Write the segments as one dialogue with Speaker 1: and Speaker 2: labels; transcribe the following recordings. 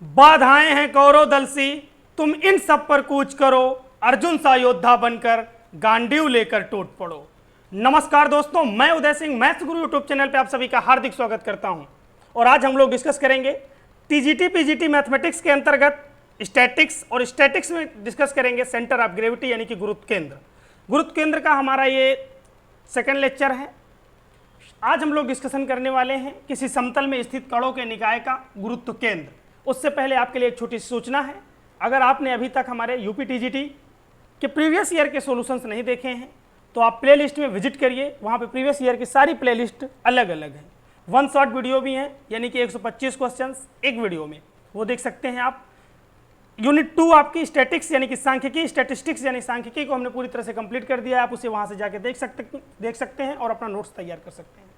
Speaker 1: बाधाएं हैं कौरव दल सी, तुम इन सब पर कूच करो, अर्जुन सा योद्धा बनकर गांडीव लेकर टूट पड़ो। नमस्कार दोस्तों, मैं उदय सिंह मैथ्स गुरु यूट्यूब चैनल पे आप सभी का हार्दिक स्वागत करता हूं। और आज हम लोग डिस्कस करेंगे टीजीटी पीजीटी मैथमेटिक्स के अंतर्गत स्टैटिक्स, और स्टैटिक्स में डिस्कस करेंगे सेंटर ऑफ ग्रेविटी यानी कि गुरुत्व केंद्र। गुरुत्व केंद्र का हमारा ये सेकंड लेक्चर है। आज हम लोग डिस्कशन करने वाले हैं किसी समतल में स्थित कणों के निकाय का गुरुत्व केंद्र। उससे पहले आपके लिए एक छोटी सी सूचना है, अगर आपने अभी तक हमारे यूपी टीजीटी के प्रीवियस ईयर के सॉल्यूशंस नहीं देखे हैं तो आप प्लेलिस्ट में विजिट करिए, वहाँ पे प्रीवियस ईयर की सारी प्लेलिस्ट अलग अलग हैं। वन शॉट वीडियो भी हैं, यानी कि 125 क्वेश्चंस एक वीडियो में, वो देख सकते हैं आप। यूनिट 2 आपकी स्टैटिक्स यानी कि सांख्यिकी, स्टैटिस्टिक्स यानी सांख्यिकी को हमने पूरी तरह से कंप्लीट कर दिया है। आप उसे वहाँ से जाके देख सकते हैं और अपना नोट्स तैयार कर सकते हैं।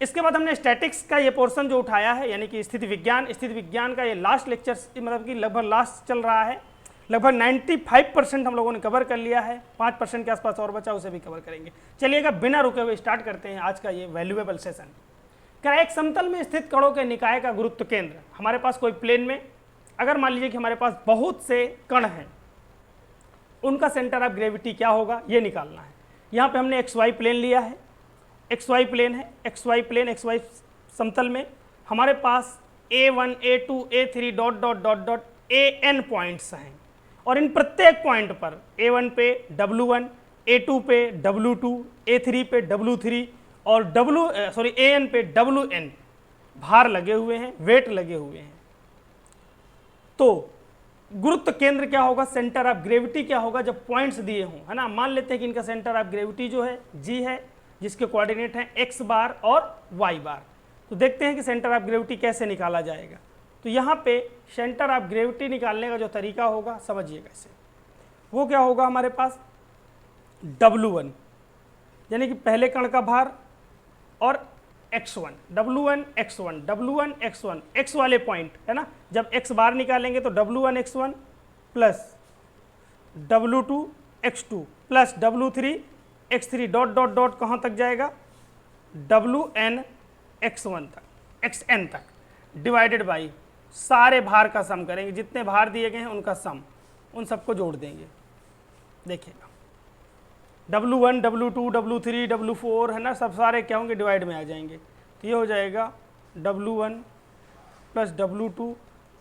Speaker 1: इसके बाद हमने स्टैटिक्स का ये पोर्शन जो उठाया है यानी कि स्थिति विज्ञान का ये लास्ट लेक्चर, मतलब कि लगभग लास्ट चल रहा है। लगभग 95% हम लोगों ने कवर कर लिया है, 5% के आसपास और बचा, उसे भी कवर करेंगे। चलिएगा बिना रुके हुए स्टार्ट करते हैं आज का ये वैल्यूएबल सेशन। क्या एक समतल में स्थित कणों के निकाय का गुरुत्व केंद्र, हमारे पास कोई प्लेन में अगर मान लीजिए कि हमारे पास बहुत से कण हैं, उनका सेंटर ऑफ ग्रेविटी क्या होगा ये निकालना है। यहाँ पे हमने XY प्लेन लिया है, XY प्लेन है, XY समतल में हमारे पास A1 A2 A3 dot dot dot dot AN points हैं, और इन प्रत्येक पॉइंट पर A1 पे W1, A2 पे W2, A3 पे W3 और AN पे WN भार लगे हुए हैं, वेट लगे हुए हैं। तो गुरुत्व केंद्र क्या होगा, सेंटर ऑफ ग्रेविटी क्या होगा जब पॉइंट्स दिए हों, है ना। मान लेते हैं कि इनका सेंटर ऑफ ग्रेविटी जो है G है, जिसके कोऑर्डिनेट हैं x बार और y बार। तो देखते हैं कि सेंटर ऑफ ग्रेविटी कैसे निकाला जाएगा। तो यहाँ पे सेंटर ऑफ ग्रेविटी निकालने का जो तरीका होगा समझिएगा इसे। वो क्या होगा, हमारे पास W1 यानी कि पहले कण का भार और x1, W1 x1 x वाले पॉइंट है ना। जब x बार निकालेंगे तो W1 x1 plus W2 x2 plus W3 x3 dot dot dot कहाँ तक जाएगा, WN x1 तक, xn तक, डिवाइडेड बाई सारे भार का सम करेंगे, जितने भार दिए गए हैं उनका सम, उन सबको जोड़ देंगे। देखिएगा W1 W2 W3 W4 है ना, सब सारे क्या होंगे, डिवाइड में आ जाएंगे। तो ये हो जाएगा W1 plus W2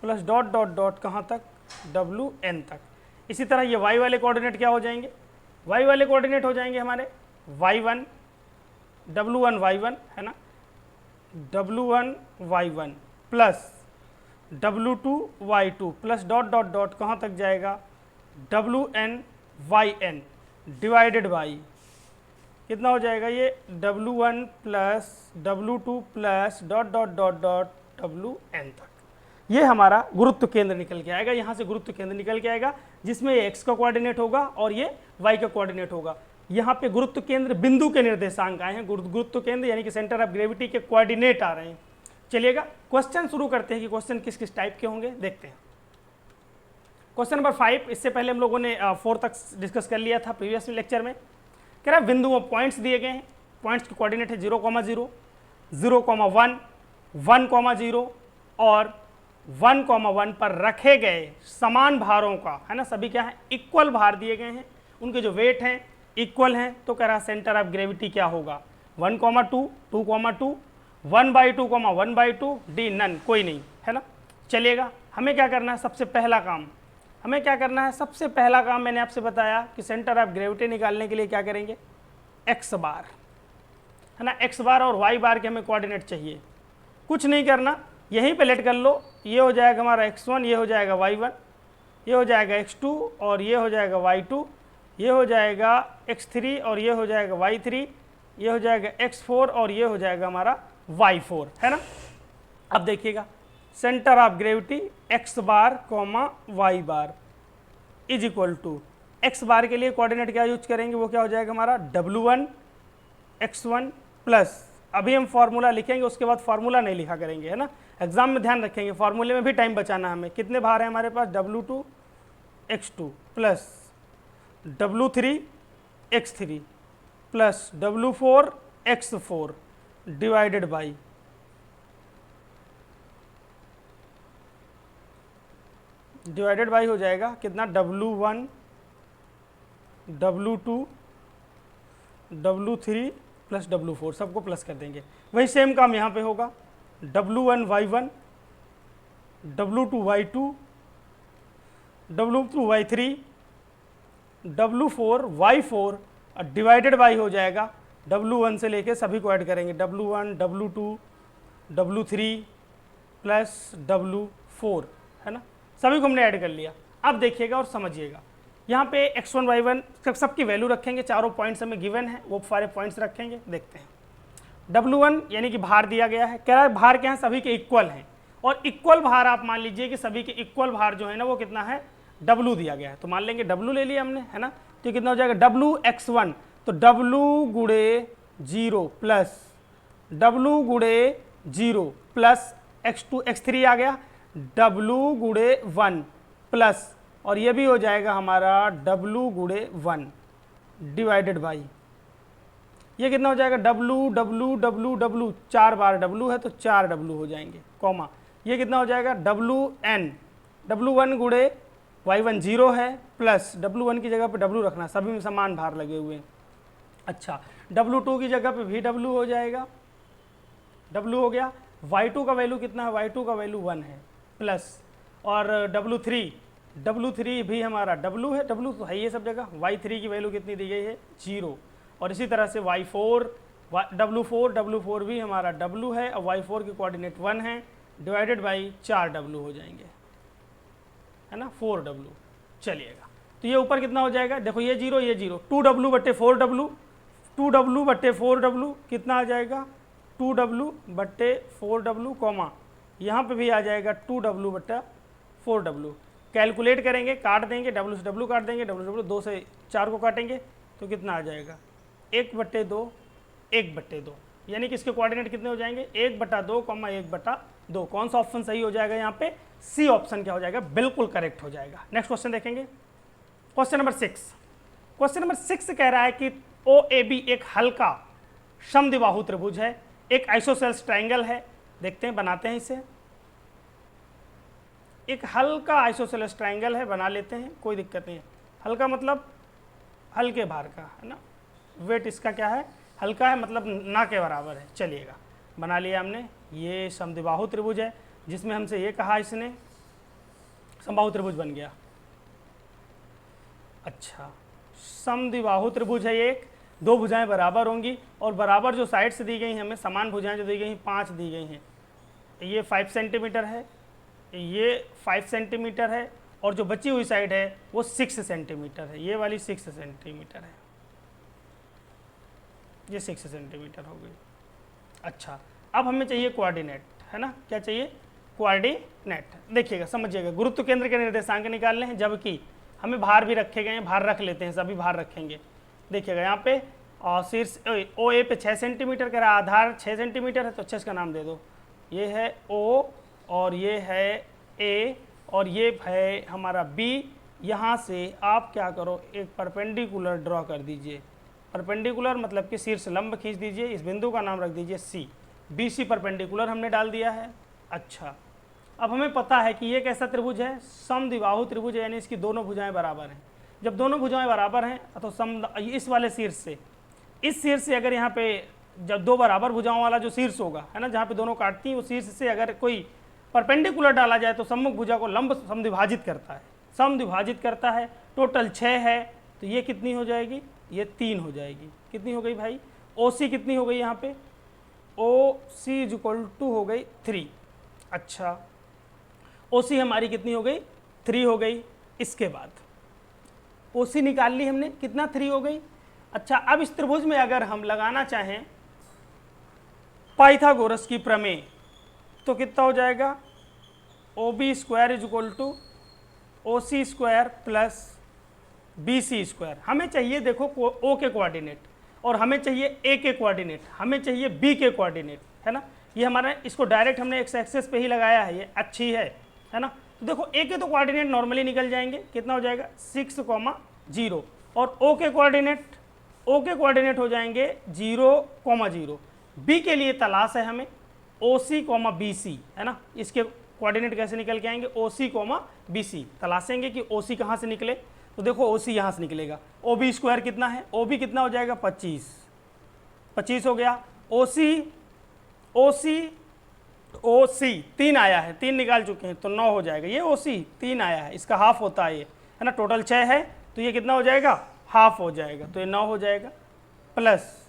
Speaker 1: plus dot dot dot कहाँ तक, WN तक। इसी तरह ये y वाले कोऑर्डिनेट क्या हो जाएंगे, y वाले कोऑर्डिनेट हो जाएंगे हमारे y1 W1 y1 है ना, W1 y1 plus W2 y2 plus dot dot dot कहाँ तक जाएगा, WN yn डिवाइडेड बाई कितना हो जाएगा, ये W1 plus W2 plus dot dot dot dot WN तक। ये हमारा गुरुत्व केंद्र निकल के आएगा। यहाँ से गुरुत्व केंद्र निकल के आएगा जिसमें ये x का कोऑर्डिनेट होगा और ये y का कोऑर्डिनेट होगा। यहाँ पे गुरुत्व केंद्र बिंदु के निर्देशांक आए हैं, गुरुत्व केंद्र यानी कि सेंटर ऑफ ग्रेविटी के कोऑर्डिनेट आ रहे हैं। चलिएगा क्वेश्चन शुरू करते हैं कि क्वेश्चन किस किस टाइप के होंगे, देखते हैं। क्वेश्चन नंबर 5, इससे पहले हम लोगों ने 4 तक डिस्कस कर लिया था प्रीवियस लेक्चर में। कह रहा है बिंदुओं पॉइंट्स दिए गए हैं, पॉइंट्स के कोऑर्डिनेट है 0, 0, 0, 1, 1, 0 और 1, 1 पर रखे गए समान भारों का, है ना, सभी क्या है, इक्वल भार दिए गए हैं, उनके जो वेट हैं इक्वल हैं। तो कह रहा है सेंटर ऑफ ग्रेविटी क्या होगा, 1, 2, 2, 2, 1/2, 1/2, डी नन, कोई नहीं, है ना। चलिएगा हमें क्या करना है, सबसे पहला काम हमें क्या करना है, सबसे पहला काम मैंने आपसे बताया कि सेंटर ऑफ ग्रेविटी निकालने के लिए क्या करेंगे, x बार, है ना, x बार और y बार के हमें कोऑर्डिनेट चाहिए। कुछ नहीं करना, यहीं पे लेट कर लो, ये हो जाएगा हमारा x1, ये हो जाएगा y1, ये हो जाएगा x2 और ये हो जाएगा y2, ये हो जाएगा x3 और ये हो जाएगा y3, ये हो जाएगा x4 और ये हो जाएगा हमारा y4, है ना। अब देखिएगा centre of gravity x bar comma y bar is equal to, x bar के लिए कोऑर्डिनेट क्या यूज करेंगे, वो क्या हो जाएगा हमारा W1 x1 प्लस, अभी हम फार्मूला लिखेंगे उसके बाद फार्मूला नहीं लिखा करेंगे, है ना। एग्जाम में ध्यान रखेंगे, फार्मूले में भी टाइम बचाना है हमें। कितने भार है हमारे पास, W2 x2 plus W3 x3 plus W4 x4 divided by divided by हो जाएगा कितना, W1 W2 W3 plus W4, सबको प्लस कर देंगे। वही सेम काम यहाँ पे होगा, W1 Y1 W2 Y2 W2 Y3 W4 Y4 और डिवाइडेड बाई हो जाएगा W1 से लेके सभी को ऐड करेंगे, W1 W2 W3 plus W4, है ना, सभी को हमने ऐड कर लिया। अब देखिएगा और समझिएगा, यहाँ पे x1 y1 सबकी वैल्यू रखेंगे, चारों पॉइंट्स हमें गिवन है, वो सारे पॉइंट्स रखेंगे। देखते हैं, W1 यानी कि भार दिया गया है, कह रहा है भार क्या है, सभी के इक्वल हैं, और इक्वल भार आप मान लीजिए कि सभी के इक्वल भार जो है ना वो कितना है, W दिया गया है, तो मान लेंगे W ले लिया हमने, है ना, तो कितना हो जाएगा WX1, तो W गुणे 0 प्लस W गुणे 0 प्लस x2 x3 आ गया, W गुणे 1 प्लस, और ये भी हो जाएगा हमारा W गुणे 1 डिवाइडेड बाई, ये कितना हो जाएगा W W W W, 4 बार W है तो 4 W हो जाएंगे, कॉमा, ये कितना हो जाएगा WN, W1 गुणे Y1 0 है प्लस W1 की जगह पे W रखना, सभी में समान भार लगे हुए हैं। अच्छा, W2 की जगह पे भी W हो जाएगा, W हो गया, Y2 का वैल्यू कितना है, Y2 का वैल्यू 1 है प्लस, और W3 भी हमारा W है, W तो है ये सब जगह, Y3 की वैल्यू कितनी दी गई है 0, और इसी तरह से W4 भी हमारा W है और Y4 की कोऑर्डिनेट 1 है, डिवाइडेड बाई 4 W हो जाएंगे, है ना, 4W। चलिएगा, तो ये ऊपर कितना हो जाएगा, देखो ये 0 ये 0, 2W बट्टे 4W, 2W बट्टे 4W कितना आ जाएगा, 2W बट्टे 4W, कॉमा, यहाँ पे भी आ जाएगा 2W बट्टा 4W। कैलकुलेट करेंगे, काट देंगे, W से W काट देंगे, W 2 से 4 को काटेंगे तो कितना आ जाएगा 1/2 1/2, यानी कि इसके कोऑर्डिनेट कितने हो जाएंगे 1/2, 1/2। कौन सा ऑप्शन सही हो जाएगा यहाँ पे, सी ऑप्शन क्या हो जाएगा, बिल्कुल करेक्ट हो जाएगा। नेक्स्ट क्वेश्चन देखेंगे, क्वेश्चन नंबर 6। क्वेश्चन नंबर 6 कह रहा है कि OAB एक हल्का समद्विबाहु त्रिभुज है, एक आइसोसेल्स ट्रायंगल है। देखते हैं, बनाते हैं इसे, एक हल्का आइसोसेलेस ट्रायंगल है, बना लेते हैं, कोई दिक्कत नहीं है। हल्का मतलब हल्के भार का, है ना, वेट इसका क्या है, हल्का है, मतलब ना के बराबर है। चलिएगा, बना लिया हमने, ये समद्विबाहु त्रिभुज है, जिसमें हमसे ये कहा इसने समबाहु त्रिभुज बन गया। अच्छा, समद्विबाहु त्रिभुज है, एक दो भुजाएं बराबर होंगी, और बराबर जो साइड से दी गई हैं हमें, समान भुजाएं जो दी गई हैं 5 दी गई हैं। ये 5 सेंटीमीटर है, ये 5 सेंटीमीटर है, और जो बची हुई साइड है वो 6 सेंटीमीटर है, ये वाली 6 सेंटीमीटर है, ये 6 सेंटीमीटर हो गई। अच्छा, अब हमें चाहिए कोऑर्डिनेट, है ना, क्या चाहिए, कोऑर्डिनेट। देखिएगा, समझिएगा, गुरुत्व केंद्र के निर्देशांक निकालने हैं, जबकि हमें भार भी रखे गए हैं, भार रख लेते हैं, सभी भार रखेंगे। देखिएगा यहाँ पे शीर्ष OA पे 6 सेंटीमीटर का आधार 6 सेंटीमीटर है, तो 6 का नाम दे दो, ये है O और ये है A और ये है हमारा B। यहाँ से आप क्या करो, एक परपेंडिकुलर ड्रॉ कर दीजिए, परपेंडिकुलर मतलब कि शीर्ष लंब खींच दीजिए, इस बिंदु का नाम रख दीजिए C, BC परपेंडिकुलर हमने डाल दिया है। अच्छा, अब हमें पता है कि ये कैसा त्रिभुज है, समद्विबाहु त्रिभुज है, यानी इसकी दोनों भुजाएं बराबर हैं। जब दोनों भुजाएं बराबर हैं तो इस वाले शीर्ष से, इस शीर्ष से अगर यहाँ पे जब दो बराबर भुजाओं वाला जो शीर्ष होगा, है ना, जहाँ पे दोनों काटती हैं, वो शीर्ष से अगर कोई परपेंडिकुलर डाला जाए तो सम्मुख भुजा को लंब समद्विभाजित करता है, समद्विभाजित करता है। टोटल 6 है, तो ये कितनी हो जाएगी, ये 3 हो जाएगी। कितनी हो गई भाई, OC कितनी हो गई यहाँ पे, OC = हो गई 3। अच्छा, OC हमारी कितनी हो गई, 3 हो गई। इसके बाद OC निकाल ली हमने, कितना 3 हो गई। अच्छा, अब इस त्रिभुज में अगर हम लगाना चाहें पाइथागोरस की प्रमेय, तो कितना हो जाएगा, OB² = OC² प्लस BC²। हमें चाहिए देखो O के कोऑर्डिनेट, और हमें चाहिए A के कोऑर्डिनेट, हमें चाहिए B के कोऑर्डिनेट, है ना। ये हमारा, इसको डायरेक्ट हमने एक्स एक्सेस पे ही लगाया है, ये अच्छी है ना। तो देखो A के तो कोऑर्डिनेट नॉर्मली निकल जाएंगे, कितना हो जाएगा 6, 0, और O के कोऑर्डिनेट हो जाएंगे 0, 0। B के लिए तलाश है हमें OC, BC, है ना, इसके कोऑर्डिनेट कैसे निकल के आएंगे, ओ सी कोमा बी सी, तलाशेंगे कि ओ सी कहाँ से निकले, तो देखो ओ सी यहाँ से निकलेगा, ओ बी स्क्वायर कितना है, ओ बी कितना हो जाएगा 25, 25 हो गया, ओ सी 3 आया है, 3 निकाल चुके हैं तो 9 हो जाएगा, ये ओ सी 3 आया है, इसका हाफ होता है ये, है ना, टोटल 6 है तो ये कितना हो जाएगा, हाफ हो जाएगा, तो ये 9 हो जाएगा, प्लस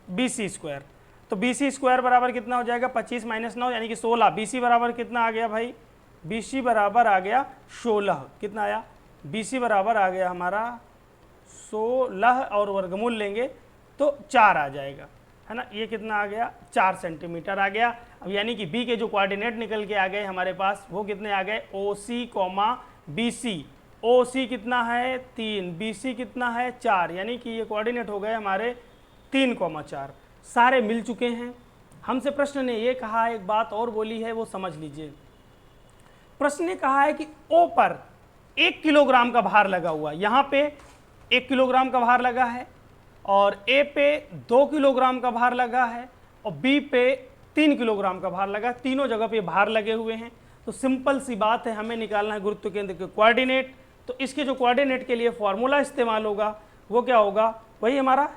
Speaker 1: बी सी स्क्वायर, तो बी सी स्क्वायर बराबर कितना हो जाएगा 25 माइनस 9 यानी कि 16, बी सी बराबर कितना आ गया भाई, बी सी बराबर आ गया 16, कितना आया, बी सी बराबर आ गया हमारा 16 और वर्गमूल लेंगे तो 4 आ जाएगा, है ना, ये कितना आ गया 4 सेंटीमीटर आ गया। अब यानी कि बी के जो कोऑर्डिनेट निकल के आ गए हमारे पास वो कितने आ गए, ओ सी कॉमा बी सी, ओ सी कितना है 3, बी सी कितना है 4, यानी कि ये कोऑर्डिनेट हो गए हमारे 3,4, सारे मिल चुके हैं। हमसे प्रश्न ने ये कहा, एक बात और बोली है वो समझ लीजिए, प्रश्न ने कहा है कि ओ पर 1 किलोग्राम का भार लगा हुआ, यहाँ पे 1 किलोग्राम का भार लगा है और ए पे 2 किलोग्राम का भार लगा है और बी पे 3 किलोग्राम का भार लगा, तीनों जगह पे भार लगे हुए हैं। तो सिंपल सी बात है, हमें निकालना है गुरुत्व केंद्र के कोऑर्डिनेट, तो इसके जो कोऑर्डिनेट के लिए फॉर्मूला इस्तेमाल होगा वो क्या होगा, वही हमारा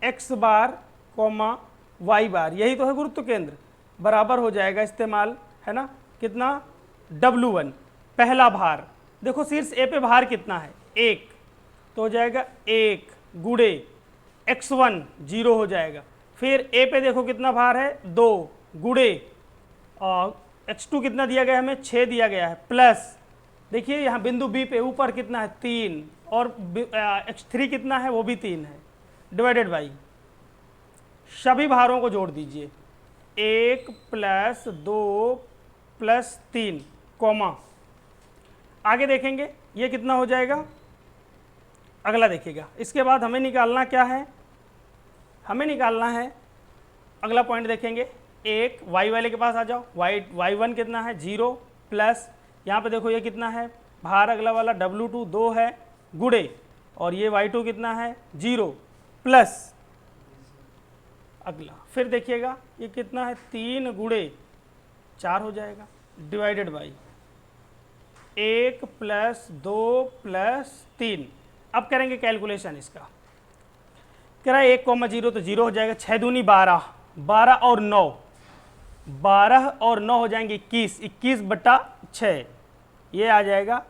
Speaker 1: x बार कॉमा y बार, यही तो है गुरुत्व केंद्र, बराबर हो जाएगा इस्तेमाल, है ना, कितना W1, पहला भार, देखो शीर्ष ए पे भार कितना है 1, तो हो जाएगा 1 गुणे x1 0 हो जाएगा, फिर ए पे देखो कितना भार है 2 गुणे x2 कितना दिया गया हमें 6 दिया गया है, प्लस देखिए यहाँ बिंदु बी पे ऊपर कितना है 3 और x3 कितना है वो भी 3 है, डिवाइडेड बाई सभी भारों को जोड़ दीजिए 1 प्लस 2 प्लस 3 कॉमा, आगे देखेंगे ये कितना हो जाएगा, अगला देखिएगा, इसके बाद हमें निकालना क्या है, हमें निकालना है अगला पॉइंट देखेंगे, एक y वाले के पास आ जाओ, y1 कितना है 0 प्लस यहाँ पे देखो ये कितना है भार, अगला वाला W2 2 है गुणे और ये y2 कितना है 0 प्लस अगला, फिर देखिएगा ये कितना है 3 गुणे 4 हो जाएगा, डिवाइडेड बाई 1 प्लस 2 प्लस 3। अब करेंगे कैलकुलेशन इसका, कह रहा है 1,0 तो 0 हो जाएगा, 6 दूनी 12, 12 और 9, 12 और 9 हो जाएंगे 21, 21/6, ये आ जाएगा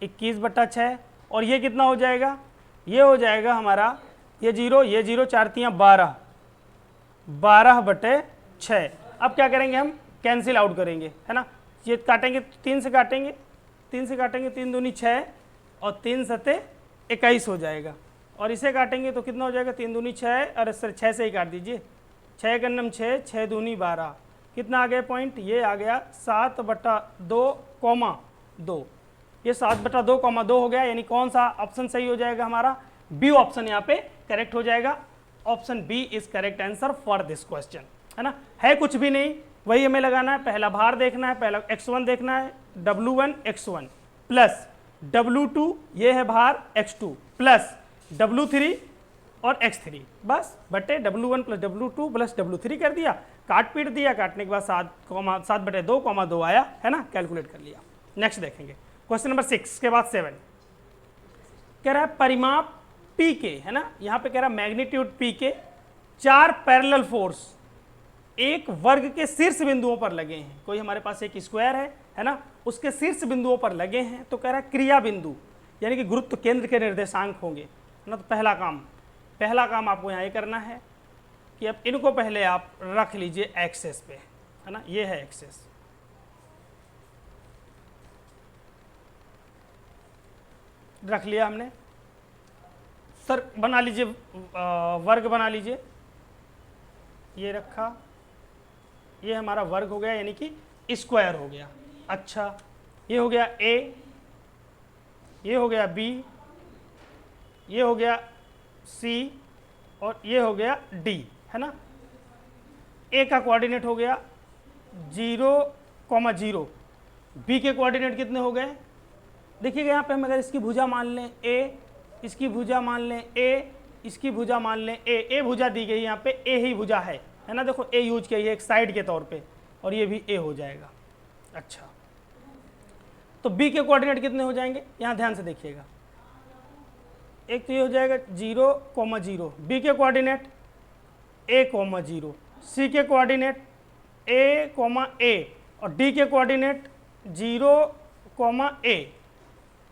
Speaker 1: 21/6 और ये कितना हो जाएगा, ये हो जाएगा हमारा ये 0 4 3 12, 12/6। अब क्या करेंगे हम, कैंसिल आउट करेंगे, है ना, ये काटेंगे 3 से काटेंगे, 3 दूनी 6 और 3 सते 21 हो जाएगा, और इसे काटेंगे तो कितना हो जाएगा 3 दूनी 6, और सर 6 से ही काट दीजिए, 6 गन्नम 6, 6 दूनी 12, कितना आ गया पॉइंट, ये आ गया 7/2,2, ये 7/2,2 हो गया, यानी कौन सा ऑप्शन सही हो जाएगा हमारा, बी ऑप्शन यहाँ पे करेक्ट हो जाएगा, option B is correct answer for this question, है ना, है कुछ भी नहीं, वही हमें लगाना है, पहला भार देखना है, पहला x1 देखना है, W1 x1 प्लस W2 ये है भार x2 प्लस W3 और x3, बस बटे W1 plus W2 plus W3 कर दिया, काट पीट दिया, काटने के बाद 7/2,2 आया, है ना, कैलकुलेट कर लिया। नेक्स्ट देखेंगे क्वेश्चन नंबर 6 के बाद 7, कह रहा है परिमाप P के, है ना, यहाँ पे कह रहा है मैग्नीट्यूड P के 4 पैरेलल फोर्स एक वर्ग के शीर्ष बिंदुओं पर लगे हैं, कोई हमारे पास एक स्क्वायर है ना, उसके शीर्ष बिंदुओं पर लगे हैं, तो कह रहा है क्रिया बिंदु यानी कि गुरुत्व केंद्र के निर्देशांक होंगे, है ना, तो पहला काम आपको यहाँ ये करना है कि अब इनको पहले आप रख लीजिए एक्सेस पे, है ना, ये है एक्सेस, रख लिया हमने, सर बना लीजिए वर्ग बना लीजिए, ये रखा, ये हमारा वर्ग हो गया यानी कि स्क्वायर हो गया, अच्छा ये हो गया A, ये हो गया B, ये हो गया C और ये हो गया D, है ना, A का कोऑर्डिनेट हो गया 0,0, B के कोऑर्डिनेट कितने हो गए, देखिएगा यहाँ पे हम अगर इसकी भुजा मान लें A, इसकी भुजा मान लें A, इसकी भुजा मान लें A भुजा दी गई यहाँ पे A ही भुजा है ना, देखो A यूज किया है एक साइड के तौर पे, और ये भी A हो जाएगा, अच्छा, तो बी के कोऑर्डिनेट कितने हो जाएंगे, यहाँ ध्यान से देखिएगा। एक तो ये हो जाएगा 0,0, बी के कोऑर्डिनेट a,0, सी के कोऑर्डिनेट a,a और डी के कोऑर्डिनेट 0,a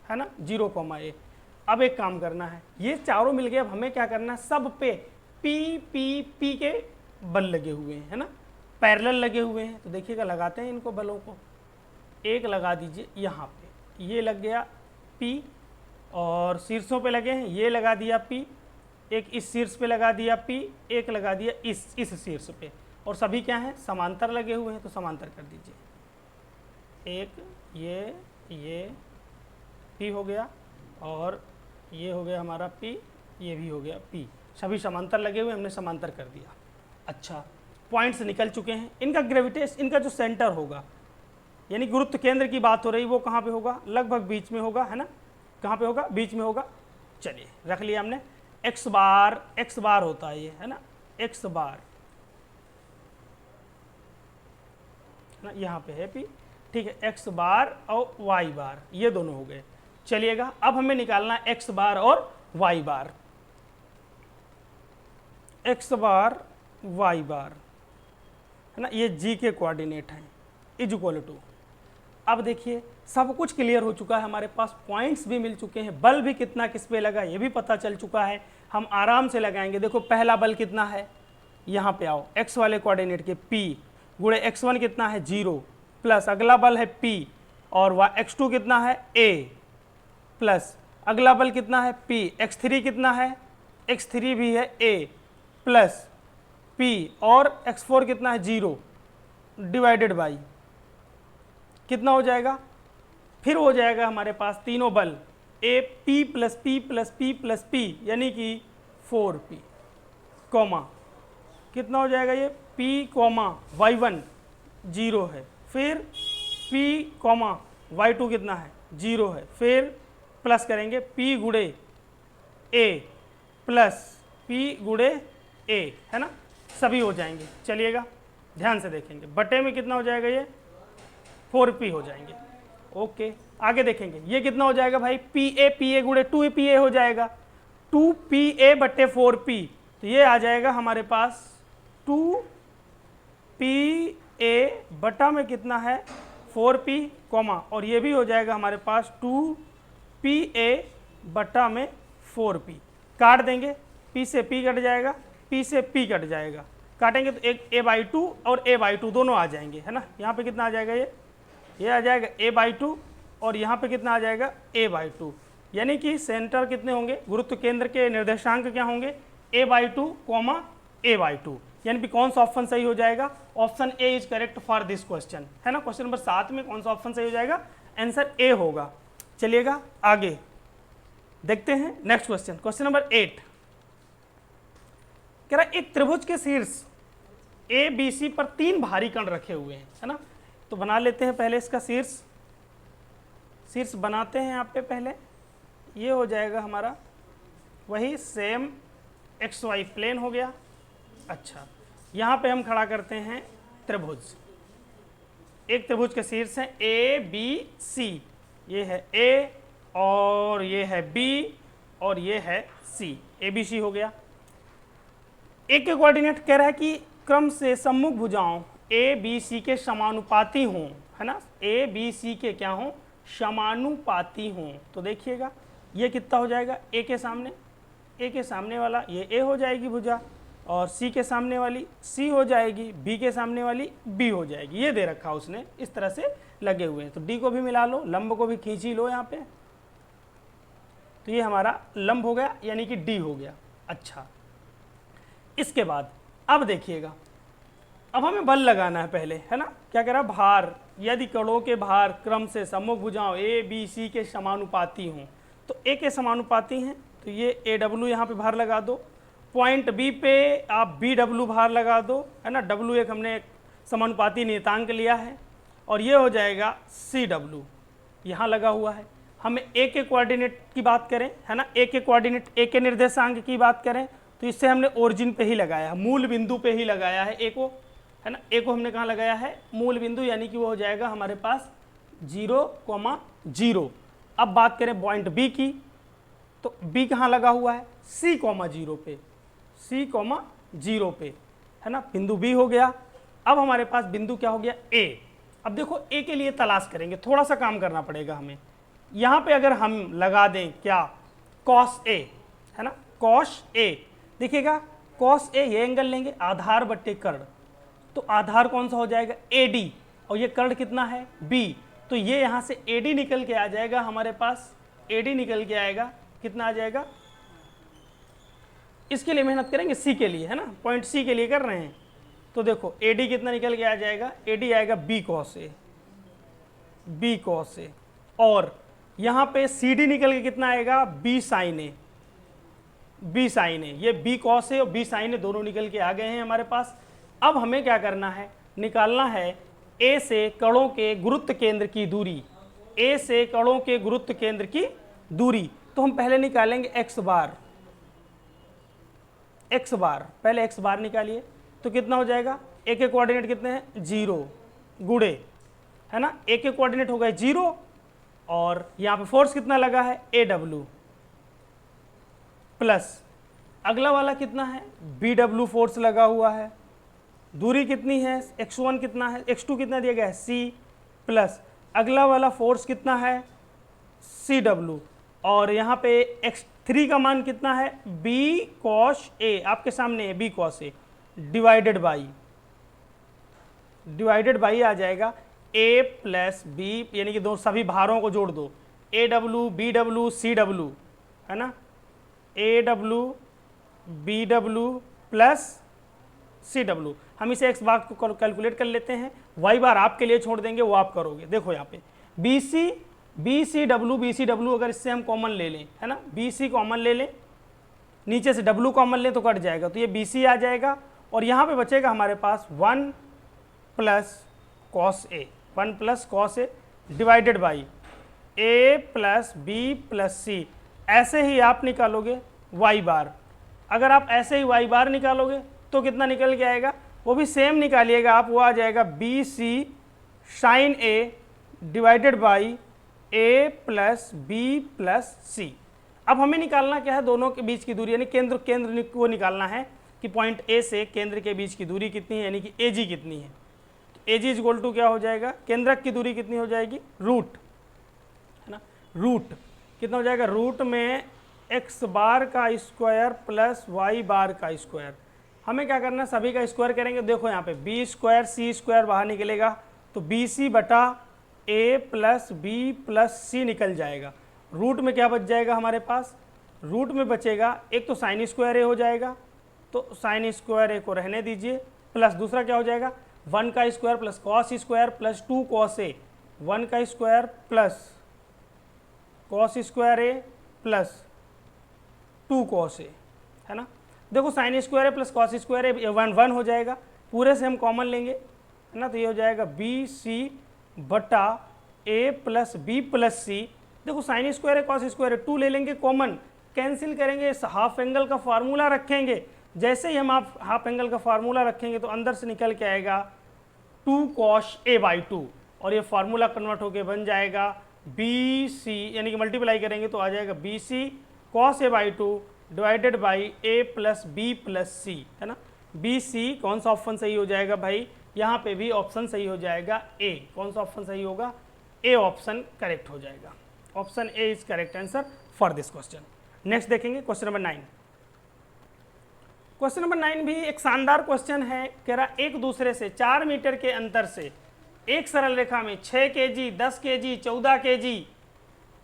Speaker 1: है ना, 0,a। अब एक काम करना है, ये चारों मिल गए, अब हमें क्या करना है, सब पे पी पी पी के बल लगे हुए हैं, है ना, पैरेलल लगे हुए हैं। तो देखिएगा, लगाते हैं इनको बलों को। एक लगा दीजिए यहाँ पे, ये लग गया P, और शीर्षों पे लगे हैं, ये लगा दिया P, एक इस शीर्ष पे लगा दिया P, एक लगा दिया इस शीर्ष पे, और सभी क्या हैं, समांतर लगे हुए हैं, तो समांतर कर दीजिए। एक ये P हो गया, और ये हो गया हमारा P, ये भी हो गया P, सभी समांतर लगे हुए, हमने समांतर कर दिया। अच्छा, पॉइंट्स निकल चुके हैं। इनका ग्रेविटेशन, इनका जो सेंटर होगा, यानी गुरुत्व केंद्र की बात हो रही, वो कहाँ पे होगा, लगभग बीच में होगा, है ना, कहाँ पे होगा, बीच में होगा। चलिए, रख लिया हमने। x बार होता है ये, है ना, x बार, है ना, यहाँ पे है P, ठीक है, x बार और y बार, ये दोनों हो गए। चलिएगा, अब हमें निकालना है x बार और y बार। x बार y बार, है ना, ये g के कोऑर्डिनेट हैं, इज इक्वल टू। अब देखिए, सब कुछ क्लियर हो चुका है, हमारे पास पॉइंट्स भी मिल चुके हैं, बल भी कितना किस पे लगा ये भी पता चल चुका है, हम आराम से लगाएंगे। देखो, पहला बल कितना है, यहाँ पे आओ, x वाले कोऑर्डिनेट के p गुणे x1 कितना है 0, प्लस अगला बल है p, और x2 कितना है a, प्लस अगला बल कितना है p, x3 कितना है, x3 भी है a, प्लस p, और x4 कितना है 0, डिवाइडेड बाई कितना हो जाएगा, फिर हो जाएगा हमारे पास तीनों बल a p plus p plus p plus p, यानी कि 4p, कॉमा कितना हो जाएगा ये p कॉमा y1 0 है, फिर p कॉमा y2 कितना है 0 है, फिर प्लस करेंगे p गुणे a प्लस p गुणे a, है ना, सभी हो जाएंगे। चलिएगा, ध्यान से देखेंगे, बटे में कितना हो जाएगा, ये 4p हो जाएंगे। ओके, आगे देखेंगे, ये कितना हो जाएगा भाई, pa गुणे 2pa हो जाएगा, 2pa बटे 4p, तो ये आ जाएगा हमारे पास 2pa बटा में कितना है 4p, कॉमा, और ये भी हो जाएगा हमारे पास 2pa बटा में 4p। काट देंगे, p से p कट जाएगा, p से p कट जाएगा, काटेंगे तो एक a/2 और a/2 दोनों आ जाएंगे, है ना। यहाँ पे कितना आ जाएगा, ये आ जाएगा a/2, और यहाँ पे कितना आ जाएगा a/2, यानी कि सेंटर कितने होंगे, गुरुत्व केंद्र के निर्देशांक क्या होंगे, a/2 कॉमा a/2, यानी कि कौन सा ऑप्शन सही हो जाएगा, option A is correct for this question, है ना। क्वेश्चन नंबर 7 में कौन सा ऑप्शन सही हो जाएगा, आंसर ए होगा। चलिएगा, आगे देखते हैं नेक्स्ट क्वेश्चन, क्वेश्चन नंबर 8 कह रहा एक त्रिभुज के शीर्ष ए बी सी पर 3 भारी कण रखे हुए हैं, है ना। तो बना लेते हैं पहले इसका शीर्ष बनाते हैं यहाँ पे पहले, ये हो जाएगा हमारा वही सेम XY प्लेन हो गया। अच्छा, यहाँ पे हम खड़ा करते हैं त्रिभुज, एक त्रिभुज के शीर्ष है ए बी सी, ये है ए और ये है बी और ये है सी, ABC हो गया। एक के कोऑर्डिनेट कह रहा है कि क्रम से सम्मुख भुजाओं ए बी सी के समानुपाती हों, है ना, ए बी सी के क्या हों, समानुपाती हों। तो देखिएगा, ये कितना हो जाएगा, ए के सामने वाला ये ए हो जाएगी भुजा, और सी के सामने वाली सी हो जाएगी, बी के सामने वाली बी हो जाएगी। ये दे रखा उसने, इस तरह से लगे हुए हैं। तो डी को भी मिला लो, लंब को भी खींच ही लो यहाँ पे, तो ये हमारा लंब हो गया, यानी कि डी हो गया। अच्छा, इसके बाद अब देखिएगा, अब हमें बल लगाना है पहले, है ना। क्या कह रहा, भार, यदि कणों के भार क्रम से सम्मुख भुजाओं ए बी सी के समानुपाती हों, तो ए के समानुपाती हैं, तो ये AW यहाँ पे भार लगा दो, पॉइंट बी पे आप BW भार लगा दो, है ना। W एक हमने समानुपाती नियतांक लिया है, और ये हो जाएगा CW यहाँ लगा हुआ है। हमें ए के कोऑर्डिनेट की बात करें, है ना, ए के कोऑर्डिनेट, ए के निर्देशांक की बात करें, तो इससे हमने ओरिजिन पे ही लगाया है, मूल बिंदु पे ही लगाया है ए को, है ना। ए को हमने कहाँ लगाया है, मूल बिंदु, यानी कि वो हो जाएगा हमारे पास 0,0। अब बात करें पॉइंट बी की, तो बी कहाँ लगा हुआ है, C,0 पे, C,0 पे, है ना, बिंदु बी हो गया। अब हमारे पास बिंदु क्या हो गया, ए। अब देखो ए के लिए तलाश करेंगे, थोड़ा सा काम करना पड़ेगा हमें। यहाँ पे अगर हम लगा दें क्या, cos A, है ना, cos A, देखिएगा cos A, ये एंगल लेंगे आधार बट्टे कर्ण, तो आधार कौन सा हो जाएगा, AD, और ये कर्ण कितना है, B, तो ये यहाँ से AD निकल के आ जाएगा हमारे पास, AD निकल के आएगा, कितना आ जाएगा, इसके लिए मेहनत करेंगे C के लिए, है ना, पॉइंट C के लिए कर रहे हैं। तो देखो AD कितना निकल के आ जाएगा, AD आएगा B cos A, और यहाँ पे CD निकल के कितना आएगा, B sin A, ये B cos A और B sin A दोनों निकल के आ गए हैं हमारे पास। अब हमें क्या करना है, निकालना है A से कणों के गुरुत्व केंद्र की दूरी, A से कणों के गुरुत्व केंद्र की दूरी। तो हम पहले निकालेंगे x बार, पहले x बार निकालिए, तो कितना हो जाएगा, A के कोऑर्डिनेट कितने हैं, 0 गुणे, है ना, A के कोऑर्डिनेट हो गए 0, और यहाँ पे फोर्स कितना लगा है, AW, प्लस अगला वाला कितना है, BW फोर्स लगा हुआ है, दूरी कितनी है, x1 कितना है, x2 कितना दिया गया है, C, प्लस अगला वाला फोर्स कितना है, CW, और यहाँ पे x3 का मान कितना है, B cos A, आपके सामने है B cos A, divided by आ जाएगा A प्लस B, यानी कि दो सभी भारों को जोड़ दो, AW BW CW, है ना, AW BW प्लस CW। हम इसे x बार को कैलकुलेट कर लेते हैं, y बार आपके लिए छोड़ देंगे, वो आप करोगे। देखो यहाँ पे BCW अगर इससे हम कॉमन ले लें, है ना, BC कॉमन ले लें, नीचे से W कॉमन लें तो कट जाएगा, तो ये BC आ जाएगा, और यहाँ पे बचेगा हमारे पास 1 plus cos A divided by A plus B plus C। ऐसे ही आप निकालोगे y बार, अगर आप ऐसे ही y बार निकालोगे तो कितना निकल के आएगा, वो भी सेम निकालिएगा आप, वो आ जाएगा BC sin A divided by A plus B plus C। अब हमें निकालना क्या है, दोनों के बीच की दूरी, यानी केंद्र को निकालना है कि पॉइंट A से केंद्र के बीच की दूरी कितनी है, यानी कि AG कितनी है। AG इज इक्वल टू क्या हो जाएगा, केंद्रक की दूरी कितनी हो जाएगी, रूट, है ना, रूट कितना हो जाएगा, रूट में x बार का स्क्वायर प्लस y बार का स्क्वायर। हमें क्या करना है, सभी का स्क्वायर करेंगे। देखो यहाँ पे b स्क्वायर c स्क्वायर बाहर निकलेगा, तो BC बटा A plus B plus C निकल जाएगा। रूट में क्या बच जाएगा हमारे पास, रूट में बचेगा एक तो साइन स्क्वायर A हो जाएगा, तो साइन स्क्वायर A को रहने दीजिए, प्लस दूसरा क्या हो जाएगा, 1 का square plus cos square plus 2 cos A, 1 का square plus cos square A plus 2 cos A, है ना। देखो sine square A plus cos square A, 1 हो जाएगा, पूरे से हम कॉमन लेंगे, है ना, तो ये हो जाएगा BC बटा A plus B plus C। देखो साइन स्क्वायर है कॉस स्क्वायर है, 2 ले लेंगे कॉमन, कैंसिल करेंगे, हाफ एंगल का फार्मूला रखेंगे। जैसे ही हम आप हाफ एंगल का फार्मूला रखेंगे तो अंदर से निकल के आएगा 2 cos A/2, और ये फार्मूला कन्वर्ट होके बन जाएगा BC, यानी कि मल्टीप्लाई करेंगे तो आ जाएगा BC cos A/2 divided by A plus B plus C, है ना। BC कौन सा ऑप्शन सही हो जाएगा भाई, यहाँ पे भी ऑप्शन सही हो जाएगा A। कौन सा ऑप्शन सही होगा, A ऑप्शन करेक्ट हो जाएगा। Option A is correct answer for this question. Next देखेंगे क्वेश्चन नंबर 9। क्वेश्चन नंबर 9 भी एक शानदार क्वेश्चन है। कह रहा एक दूसरे से 4 मीटर के अंतर से एक सरल रेखा में 6 kg, 10 kg, 14 kg